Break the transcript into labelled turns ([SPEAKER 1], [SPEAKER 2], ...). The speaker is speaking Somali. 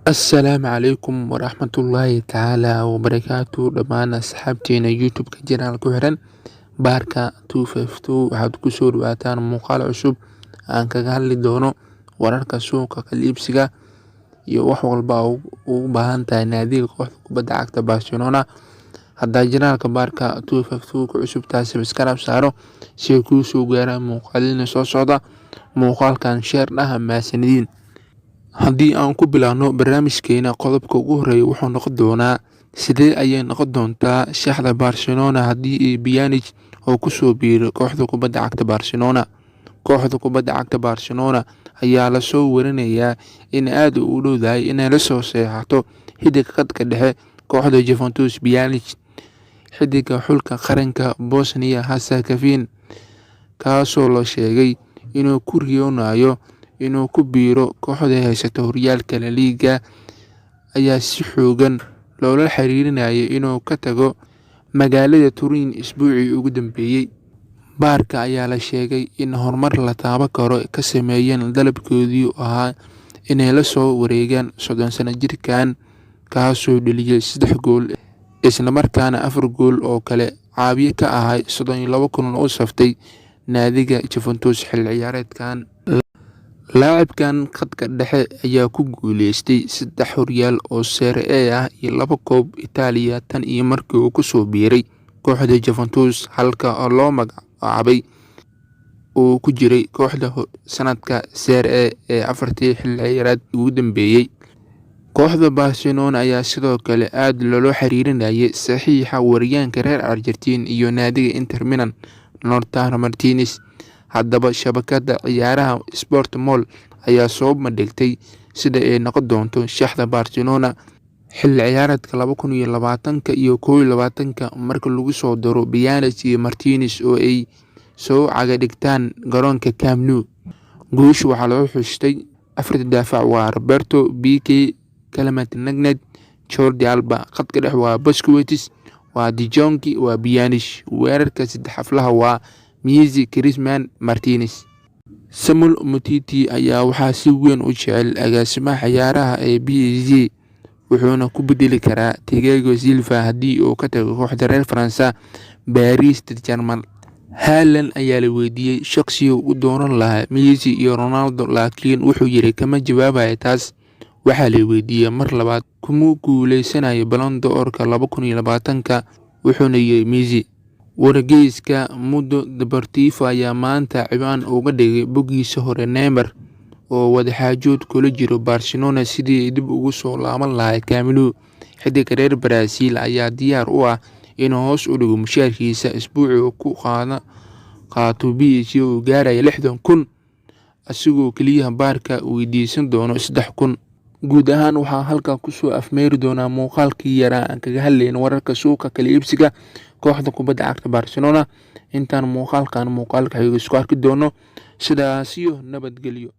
[SPEAKER 1] Assalaamu calaykum waraxmatullaahi tacaala wabarakaatu dhammaan asxaabteena youtube-ka channel ku xiran baarka 252 waxaad ku soo dhawaataan muuqaal cusub aan kaga hadli doono wararka suuqa kala iibsiga iyo wax walba oo ugu baahan tahay naadiga kooxda kubadda cagta Barcelona. Haddaa channelka baarka 252 ku cusub tahay subscribe saaro si ay kuu soo gaaraan muuqaalada soo socda. Muuqaalkan share dhaha mahadsanidin. Haddii aan ku bilaabno barnaamijkeena, qodobka ugu horeeya wuxuu noqon doonaa sidee ayay noqon doontaa shaxda Barcelona haddii Pjanic oo ku soo biiro kooxda kubadda cagta Barcelona. Kooxda kubadda cagta Barcelona ayaa la soo warinayaa in aad u dhowdahay inay la soo seexato xiddiga khadka dhexe kooxda Juventus Pjanic, xiddiga xulka qaranka Bosnia-Herzegovina, kaasoo la sheegay inuu ku riyoonayo inuu ku biiro kooxda haysata horyaalka La Liga. Ayaa si xoogan loola xiriirinayay inuu ka tago magaalada Turin isbuucii ugu dambeeyay. Baarka ayaa la sheegay in horumar la taaban karo ka sameeyeen dalabkoodii ahaa inay la soo wareegaan 30 sano jirkaan, kaasoo dhaliyay 3 gool isla markaana 4 gool oo kale caawiye ka ahay 32 kulan oo saftay naadiga Juventus xilli ciyaareedkan. Laacibkan khadka dhexe ayaa ku guuleystay 3 horyaal oo Serie A ah iyo 2 koob Itaaliya tan iyo markii uu ku soo biiray kooxda Juventus, halka oo loo magacaabay uu ku jiray kooxda sanadka Serie A ee 4 xilli ciyaareed ugu dambeeyay. Kooxda Barcelona ayaa sidoo kale aad loola xiriirinayay saxiixa waryaanka reer Argentina iyo naadiga Inter Milan Lautaro Martinez. Haddaba shabakadda ciyaaraha Sport Mall ayaa soo bandhigtay sida ay noqon doonto shaxda Barcelona xilli ciyaareedka 2020 iyo 2021 marka lagu soo daro Pjanic iyo Martinez oo ay soo caga dhigtaan garoonka Camp Nou. Guusha waxaa lagu xushtay 4 daafac waa Roberto Pique, Clement Lenglet, Jordi Alba, khadka dhexe waa Busquets, waa De Jong, waa Pjanic, weerarka 3 xaflaha waa Messi, Griezmann, Martinez. Samuel Umtiti ayaa waxaa si weyn u jecel agaasimaha ciyaaraha ee PSG, wuxuuna ku bedeli karaa Thiago Silva haddii uu ka tago kooxda reer Faransa Paris Saint-Germain. Haaland ayaa la weydiiyay shaqsiga uu dooran lahaa Messi iyo Ronaldo, laakiin wuxuu yiri kama jawaabayo taas. Waxaa la weydiiyay mar labaad kuma guuleysanayo Ballon d'Or-ka 2020, wuxuuna yiri Messi. Wargeyska Mundo Deportivo ayaa maanta ciwaan uga dhigay boggiisa hore Neymar oo wadaxaajood kula jiro Barcelona sidii dib ugu soo laaban lahaa Camp Nou. Xiddiga reer Brazil ayaa diyaar u ah inuu hoos u dhigo mushaarkiisa isbuucii uu ku qaato PSG oo gaaraya 60,000, asigoo kaliya baarka weydiisan doono 3,000. Guud ahaan waxaa halkaa ku soo afmeeri doonaa muuqaalkii yaraa aan kaga hadlayn wararka suuqa kala iibsiga kooxda kubadda cagta Barcelona. Intaan muuqaalka xiga isku arki doono, sidaas iyo nabadgelyo.